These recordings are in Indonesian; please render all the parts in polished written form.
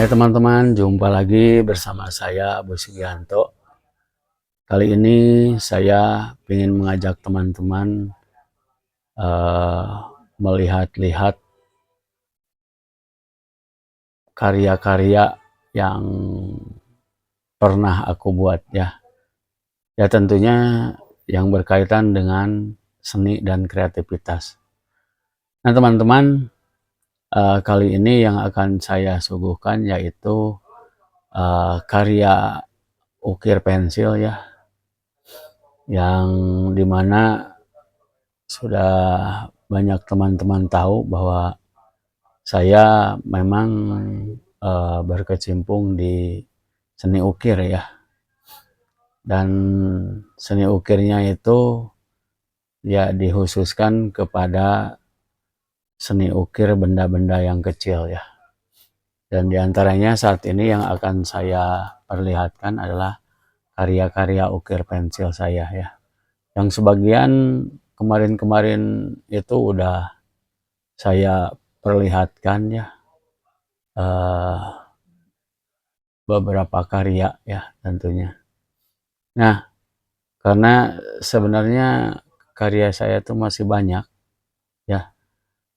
Teman-teman, jumpa lagi bersama saya Abu Sugianto. Kali ini saya ingin mengajak teman-teman melihat-lihat karya-karya yang pernah aku buat ya. Ya tentunya yang berkaitan dengan seni dan kreativitas. Nah teman-teman, kali ini yang akan saya suguhkan yaitu karya ukir pensil ya, yang dimana sudah banyak teman-teman tahu bahwa saya memang berkecimpung di seni ukir ya, dan seni ukirnya itu ya dikhususkan kepada seni ukir benda-benda yang kecil ya, dan diantaranya saat ini yang akan saya perlihatkan adalah karya-karya ukir pensil saya ya, yang sebagian kemarin-kemarin itu udah saya perlihatkan ya, beberapa karya ya tentunya. Nah, karena sebenarnya karya saya itu masih banyak ya,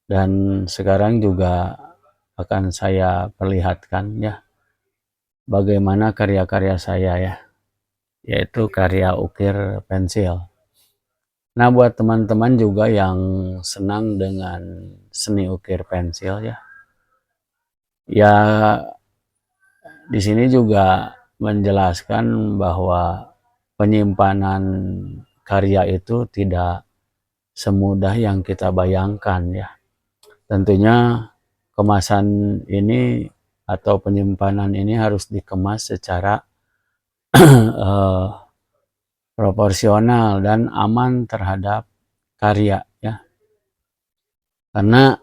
dan sekarang juga akan saya perlihatkan ya bagaimana karya-karya saya ya, yaitu karya ukir pensil. Nah, buat teman-teman juga yang senang dengan seni ukir pensil ya, ya di sini juga menjelaskan bahwa penyimpanan karya itu tidak semudah yang kita bayangkan ya. Tentunya kemasan ini atau penyimpanan ini harus dikemas secara proporsional dan aman terhadap karya ya. Karena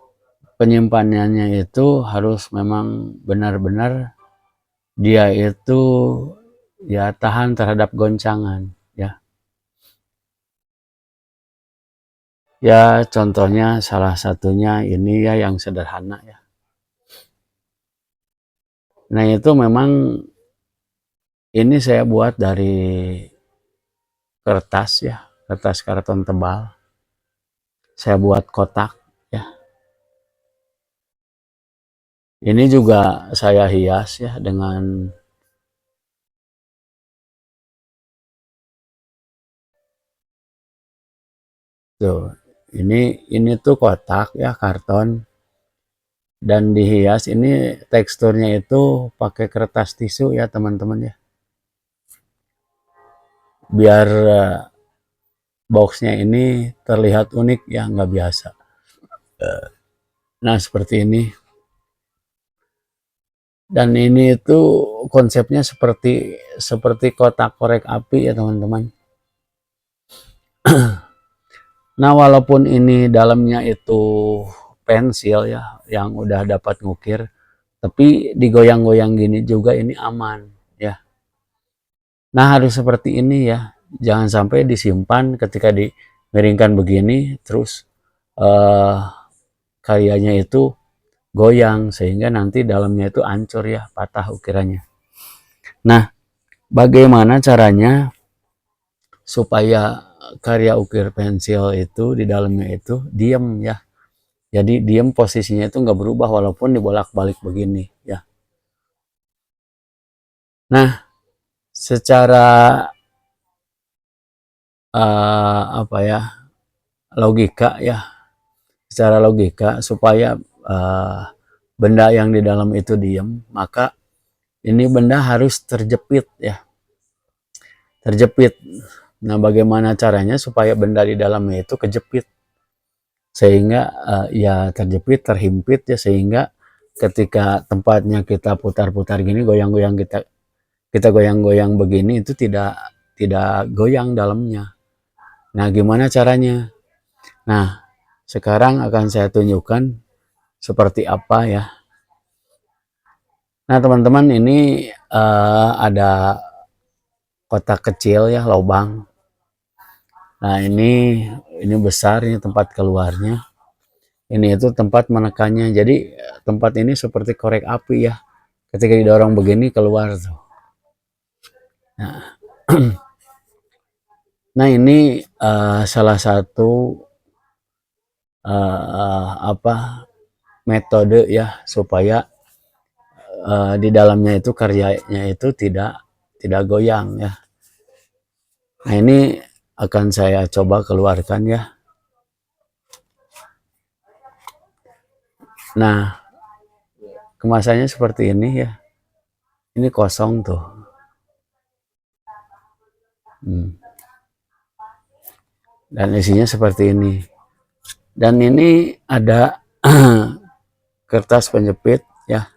penyimpanannya itu harus memang benar-benar dia itu ya tahan terhadap goncangan ya. Ya contohnya salah satunya ini ya yang sederhana ya. Nah itu memang ini saya buat dari kertas ya, kertas karton tebal. Saya buat kotak ya. Ini juga saya hias ya dengan tuh. Ini tuh kotak ya, karton, dan dihias. Ini teksturnya itu pakai kertas tisu ya teman-teman ya. Biar boxnya ini terlihat unik ya, nggak biasa. Nah seperti ini. Dan ini itu konsepnya seperti kotak korek api ya teman-teman. Nah walaupun ini dalamnya itu pensil ya, yang udah dapat ngukir, tapi digoyang-goyang gini juga ini aman ya. Nah harus seperti ini ya, jangan sampai disimpan ketika dimiringkan begini terus karyanya itu goyang sehingga nanti dalamnya itu hancur ya, patah ukirannya. Nah bagaimana caranya supaya karya ukir pensil itu di dalamnya itu diem ya, jadi diem, posisinya itu nggak berubah walaupun dibolak-balik begini ya. Nah secara apa ya, logika ya, secara logika supaya benda yang di dalam itu diem, maka ini benda harus terjepit ya, terjepit. Nah bagaimana caranya supaya benda di dalamnya itu kejepit sehingga ya terjepit, terhimpit ya, sehingga ketika tempatnya kita putar-putar gini, goyang-goyang, kita goyang-goyang begini itu tidak goyang dalamnya. Nah gimana caranya? Nah sekarang akan saya tunjukkan seperti apa ya. Nah teman-teman, ini ada kotak kecil ya, lubang. Nah ini besar, ini tempat keluarnya. Ini itu tempat menekannya. Jadi tempat ini seperti korek api ya. Ketika didorong begini keluar tuh. Nah, nah ini salah satu apa metode ya supaya di dalamnya itu karyanya itu tidak goyang ya. Nah ini akan saya coba keluarkan ya. Nah kemasannya seperti ini ya. Ini kosong tuh. Dan isinya seperti ini. Dan ini ada kertas penjepit ya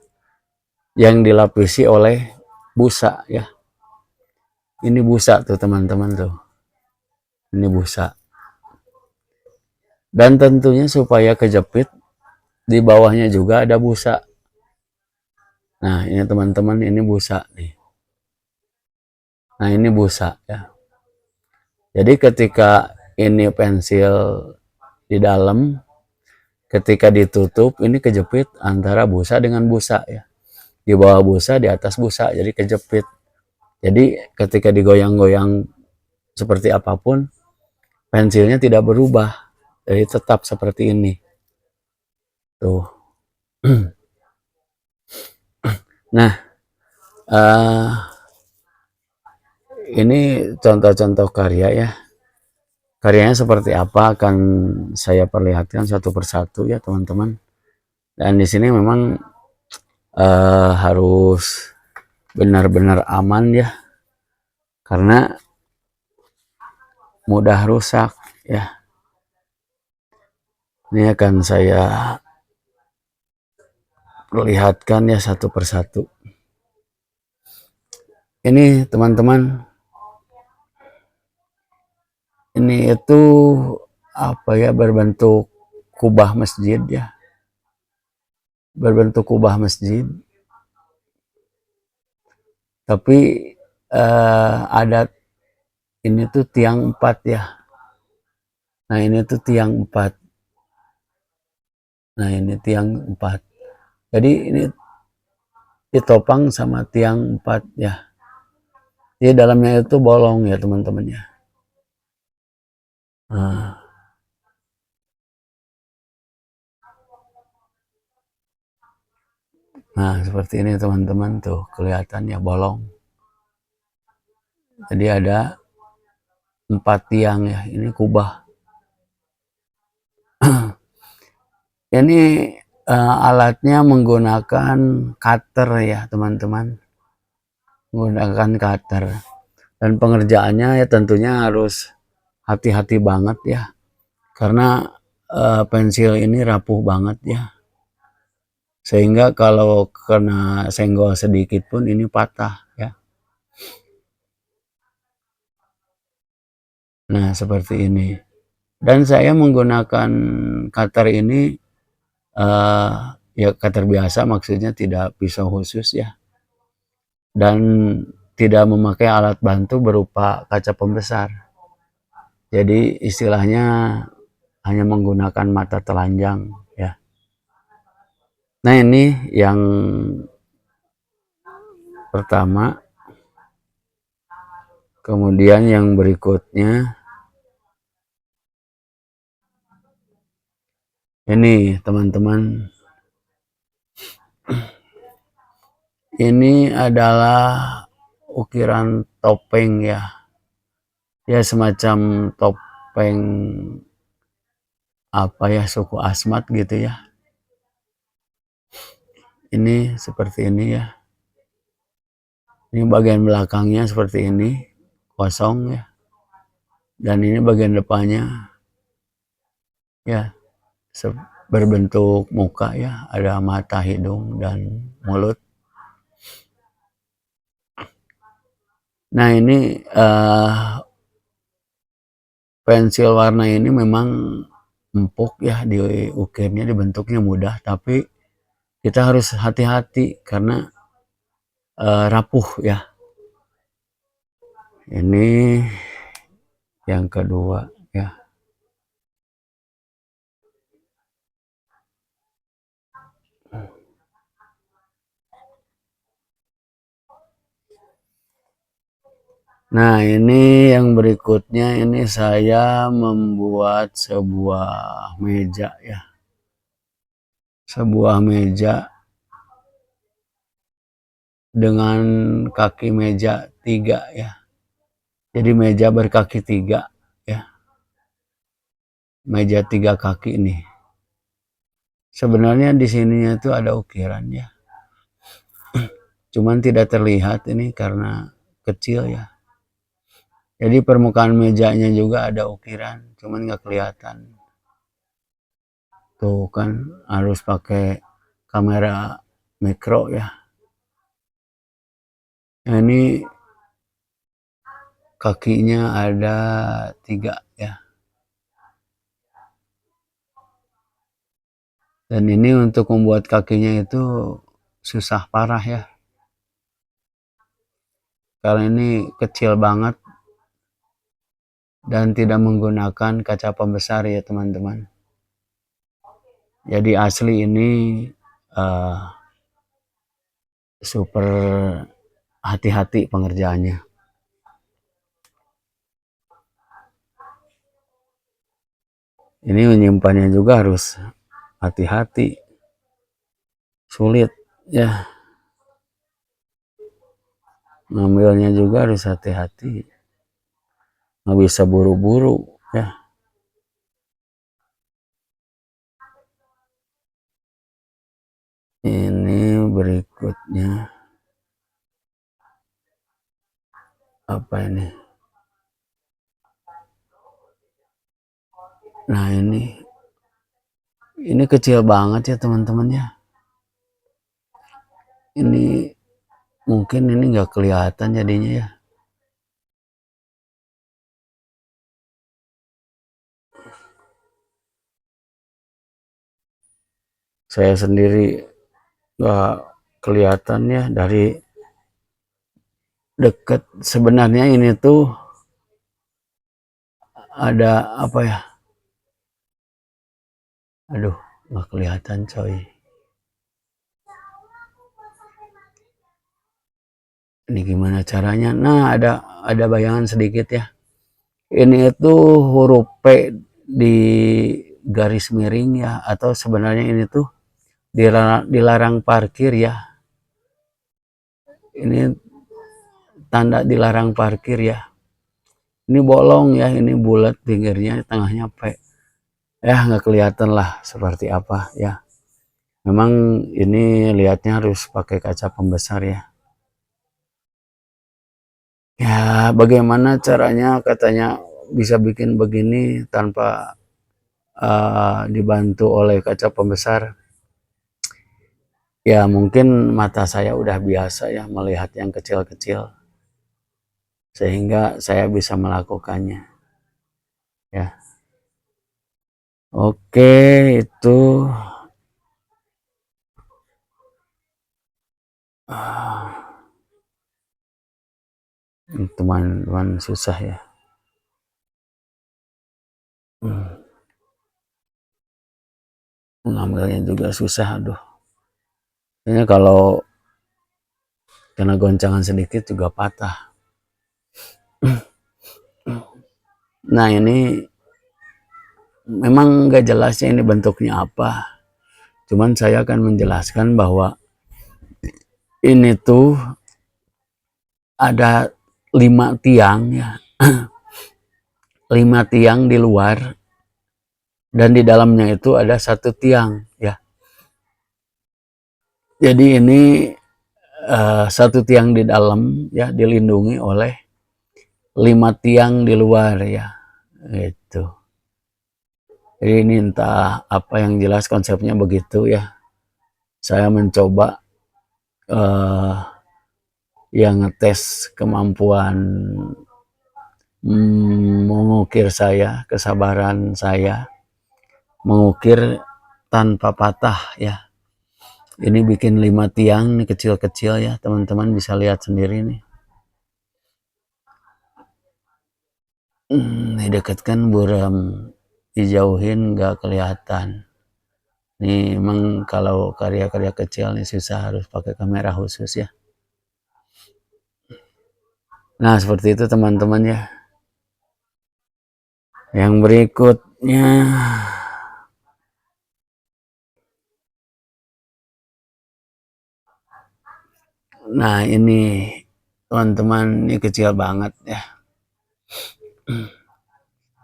yang dilapisi oleh busa ya. Ini busa tuh teman-teman tuh. Ini busa. Dan tentunya supaya kejepit di bawahnya juga ada busa. Nah, ini teman-teman ini busa nih. Nah, ini busa ya. Jadi ketika ini pensil di dalam, ketika ditutup ini kejepit antara busa dengan busa ya. Di bawah busa, di atas busa, jadi kejepit. Jadi ketika digoyang-goyang seperti apapun, pensilnya tidak berubah. Jadi tetap seperti ini. Tuh. Nah, ini contoh-contoh karya ya. Karyanya seperti apa akan saya perlihatkan satu persatu ya teman-teman. Dan di sini memang harus benar-benar aman ya, karena mudah rusak ya. Ini akan saya perlihatkan ya satu persatu. Ini teman-teman, ini itu apa ya, berbentuk kubah masjid ya, berbentuk kubah masjid, tapi ada ini tuh tiang 4 ya. Nah ini tuh tiang 4. Nah ini tiang 4. Jadi ini ditopang sama tiang 4 ya. Jadi dalamnya itu bolong ya teman-teman ya. Nah seperti ini teman-teman tuh kelihatan ya bolong. Jadi ada 4 tiang ya. Ini kubah. Ini alatnya menggunakan cutter ya teman-teman. Menggunakan cutter. Dan pengerjaannya ya tentunya harus hati-hati banget ya. Karena pensil ini rapuh banget ya. Sehingga kalau kena senggol sedikit pun ini patah ya. Nah seperti ini. Dan saya menggunakan cutter ini ya cutter biasa, maksudnya tidak pisau khusus ya. Dan tidak memakai alat bantu berupa kaca pembesar. Jadi istilahnya hanya menggunakan mata telanjang ya. Nah ini yang pertama. Kemudian yang berikutnya ini teman-teman, ini adalah ukiran topeng ya, ya semacam topeng apa ya, suku Asmat gitu ya. Ini seperti ini ya. Ini bagian belakangnya seperti ini, kosong ya. Dan ini bagian depannya ya berbentuk muka ya, ada mata, hidung, dan mulut. Nah ini pensil warna ini memang empuk ya, diukirnya, dibentuknya mudah, tapi kita harus hati-hati karena rapuh ya. Ini yang kedua ya. Nah, ini yang berikutnya, ini saya membuat sebuah meja ya. Sebuah meja dengan kaki meja 3 ya. Jadi meja berkaki 3 ya. Meja 3 kaki ini. Sebenarnya di sininya itu ada ukiran ya. Cuman tidak terlihat ini karena kecil ya. Jadi permukaan mejanya juga ada ukiran, cuman nggak kelihatan. Tuh kan harus pakai kamera mikro ya. Nah, ini kakinya ada 3 ya. Dan ini untuk membuat kakinya itu susah parah ya. Karena ini kecil banget dan tidak menggunakan kaca pembesar ya teman-teman. Jadi asli ini uh, super hati-hati pengerjaannya. Ini menyimpannya juga harus hati-hati, sulit ya. Ngambilnya juga harus hati-hati, nggak bisa buru-buru ya. Ini berikutnya apa ini? Nah, ini kecil banget ya teman-teman ya. Ini mungkin ini nggak kelihatan jadinya ya. Saya sendiri nggak kelihatan ya dari deket. Sebenarnya ini tuh ada apa ya? Aduh, nggak kelihatan coy. Ini gimana caranya? Nah, ada bayangan sedikit ya. Ini itu huruf P di garis miring ya, atau sebenarnya ini tuh dilarang parkir ya. Ini tanda dilarang parkir ya. Ini bolong ya, ini bulat pinggirnya, tengahnya P. Ya nggak kelihatan lah seperti apa ya. Memang ini lihatnya harus pakai kaca pembesar ya. Ya bagaimana caranya katanya bisa bikin begini tanpa dibantu oleh kaca pembesar. Ya mungkin mata saya udah biasa ya melihat yang kecil-kecil, sehingga saya bisa melakukannya ya. Oke, itu teman-teman susah ya. Mengambilnya juga susah, aduh. Kayaknya kalau kena goncangan sedikit juga patah. Nah, ini memang nggak jelasnya ini bentuknya apa. Cuman saya akan menjelaskan bahwa ini tuh ada 5 tiang ya. 5 tiang di luar dan di dalamnya itu ada 1 tiang ya. Jadi ini 1 tiang di dalam ya dilindungi oleh 5 tiang di luar ya. Gitu. Jadi ini entah apa yang jelas konsepnya begitu ya. Saya mencoba yang ngetes kemampuan mengukir saya, kesabaran saya mengukir tanpa patah ya. Ini bikin 5 tiang nih kecil-kecil ya, teman-teman bisa lihat sendiri nih. Didekatkan buram, dijauhin nggak kelihatan. Nih emang kalau karya-karya kecil nih susah, harus pakai kamera khusus ya. Nah, seperti itu teman-teman ya. Yang berikutnya, nah ini teman-teman, ini kecil banget ya.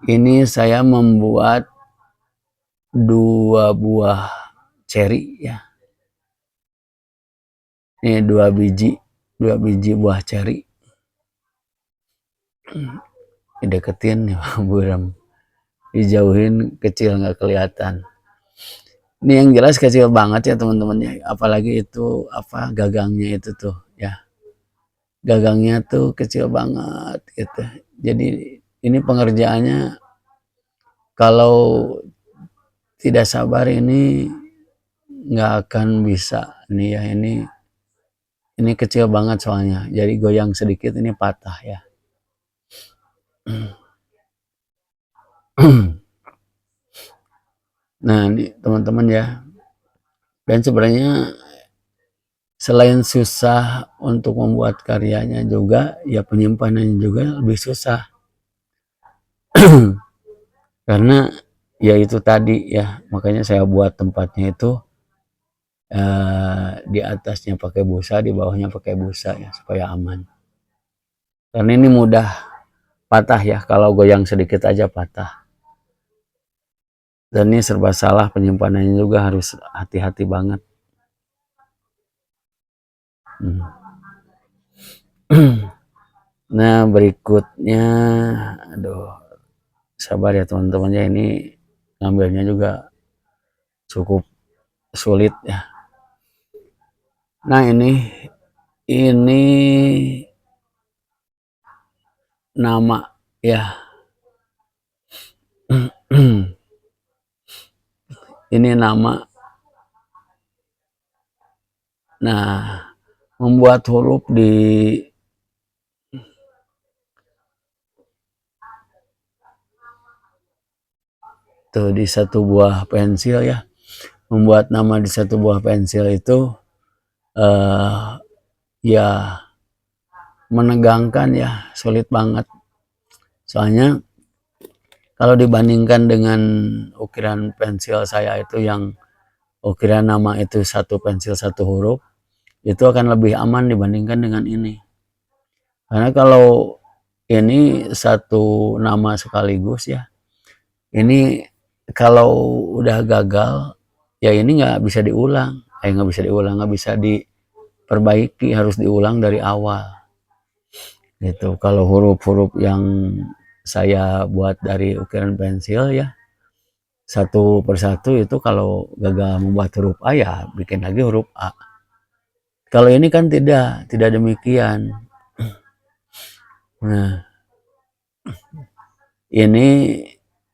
Ini saya membuat 2 buah ceri ya. Ini 2 biji buah ceri. Dideketin nih buram, dijauhin kecil nggak kelihatan. Ini yang jelas kecil banget ya teman-teman ya. Apalagi itu apa gagangnya itu tuh ya. Gagangnya tuh kecil banget gitu. Jadi ini pengerjaannya kalau tidak sabar ini nggak akan bisa nih ya. Ini kecil banget soalnya. Jadi goyang sedikit ini patah ya. Nah ini teman-teman ya. Dan sebenarnya selain susah untuk membuat karyanya juga, ya penyimpanannya juga lebih susah. Karena ya itu tadi ya, makanya saya buat tempatnya itu di atasnya pakai busa, di bawahnya pakai busa ya, supaya aman. Karena ini mudah patah ya, kalau goyang sedikit aja patah. Dan ini serba salah, penyimpanannya juga harus hati-hati banget. Nah berikutnya, aduh sabar ya teman-teman ya, ini ngambilnya juga cukup sulit ya. Nah ini nama ya. Ini nama. Nah, membuat huruf di satu buah pensil ya. Membuat nama di satu buah pensil itu ya menegangkan ya, sulit banget. Soalnya kalau dibandingkan dengan ukiran pensil saya itu yang ukiran nama itu satu pensil satu huruf, itu akan lebih aman dibandingkan dengan ini. Karena kalau ini satu nama sekaligus ya, ini kalau udah gagal ya ini nggak bisa diulang, nggak bisa diperbaiki, harus diulang dari awal gitu. Kalau huruf-huruf yang saya buat dari ukiran pensil ya, satu persatu itu kalau gagal membuat huruf A ya bikin lagi huruf A. Kalau ini kan tidak demikian. Nah ini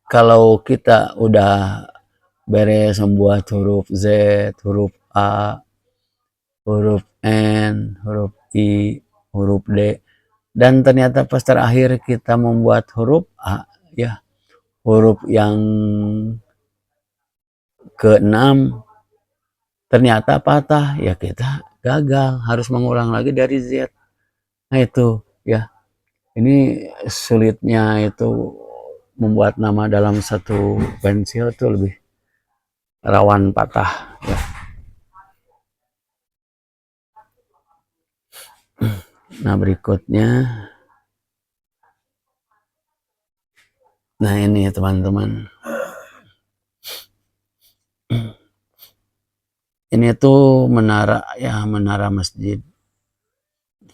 kalau kita udah beres membuat huruf Z, huruf A, huruf N, huruf I, huruf D, dan ternyata pas terakhir kita membuat huruf A ya, huruf yang ke-6 ternyata patah ya, kita gagal, harus mengulang lagi dari Z. Nah itu ya, ini sulitnya itu membuat nama dalam satu pensil itu lebih rawan patah ya. Nah berikutnya, nah ini teman-teman, ini tuh menara ya, menara masjid.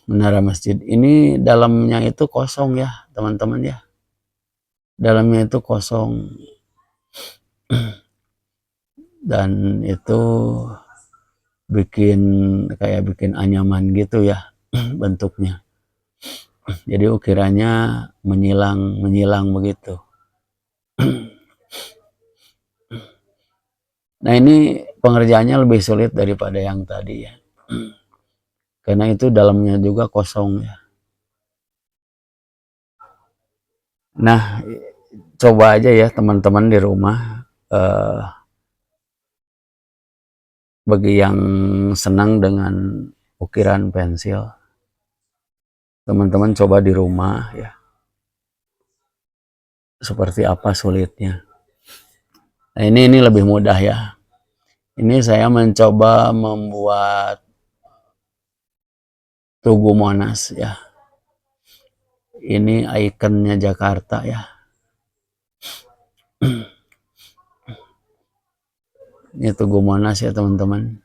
Menara masjid ini dalamnya itu kosong ya teman-teman ya, dalamnya itu kosong. Dan itu bikin anyaman gitu ya bentuknya. Jadi ukirannya menyilang begitu. Nah ini pengerjaannya lebih sulit daripada yang tadi ya, karena itu dalamnya juga kosong ya. Nah coba aja ya teman-teman di rumah, bagi yang senang dengan ukiran pensil, teman-teman coba di rumah ya, seperti apa sulitnya. Nah, ini lebih mudah ya. Ini saya mencoba membuat Tugu Monas ya. Ini ikonnya Jakarta ya. Ini Tugu Monas ya teman-teman.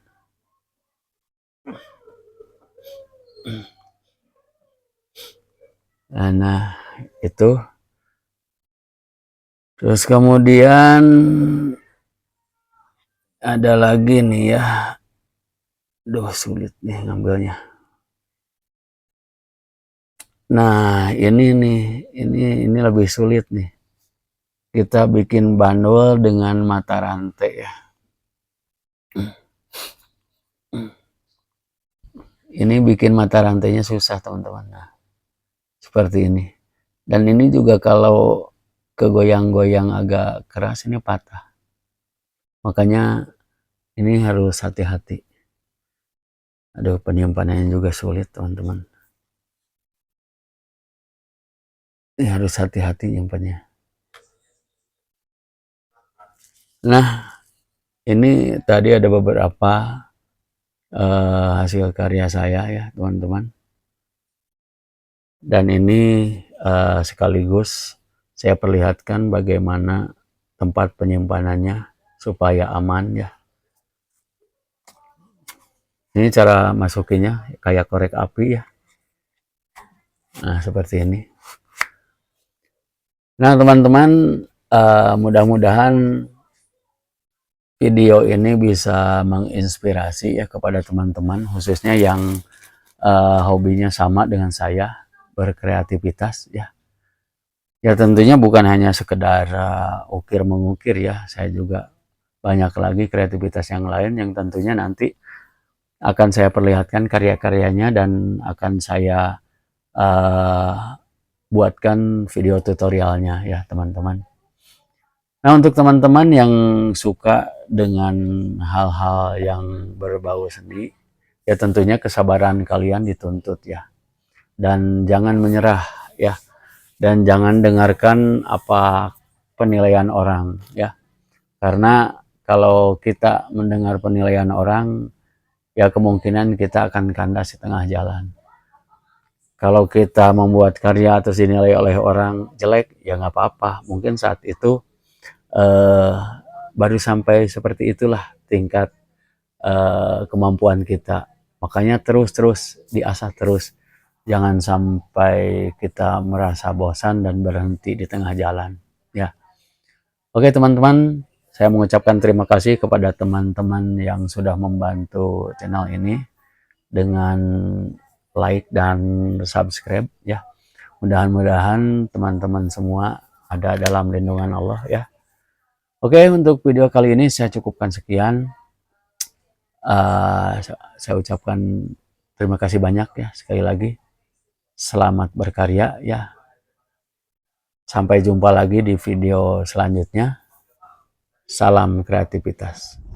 Nah, itu. Terus kemudian ada lagi nih ya. Duh, sulit nih ngambilnya. Nah, ini nih, ini lebih sulit nih. Kita bikin bandul dengan mata rantai ya. Ini bikin mata rantainya susah teman-teman. Nah, seperti ini. Dan ini juga kalau kegoyang-goyang agak keras ini patah. Makanya ini harus hati-hati. Aduh, penyimpanannya juga sulit teman-teman. Ini harus hati-hati nyimpannya. Nah, ini tadi ada beberapa hasil karya saya ya teman-teman. Dan ini sekaligus saya perlihatkan bagaimana tempat penyimpanannya supaya aman ya. Ini cara masukinnya kayak korek api ya. Nah, seperti ini. Nah, teman-teman, mudah-mudahan video ini bisa menginspirasi ya kepada teman-teman, khususnya yang hobinya sama dengan saya, berkreativitas ya. Ya tentunya bukan hanya sekedar ukir mengukir ya, saya juga banyak lagi kreativitas yang lain yang tentunya nanti akan saya perlihatkan karya-karyanya dan akan saya buatkan video tutorialnya ya teman-teman. Nah, untuk teman-teman yang suka dengan hal-hal yang berbau seni, ya tentunya kesabaran kalian dituntut ya. Dan jangan menyerah ya. Dan jangan dengarkan apa penilaian orang ya. Karena kalau kita mendengar penilaian orang, ya kemungkinan kita akan kandas di tengah jalan. Kalau kita membuat karya terus dinilai oleh orang jelek, ya nggak apa-apa. Mungkin saat itu baru sampai seperti itulah tingkat kemampuan kita. Makanya terus diasah terus. Jangan sampai kita merasa bosan dan berhenti di tengah jalan. Ya, oke teman-teman, saya mengucapkan terima kasih kepada teman-teman yang sudah membantu channel ini dengan like dan subscribe ya. Mudah-mudahan teman-teman semua ada dalam lindungan Allah ya. Oke, untuk video kali ini saya cukupkan sekian. Saya ucapkan terima kasih banyak ya sekali lagi. Selamat berkarya ya. Sampai jumpa lagi di video selanjutnya. Salam kreativitas.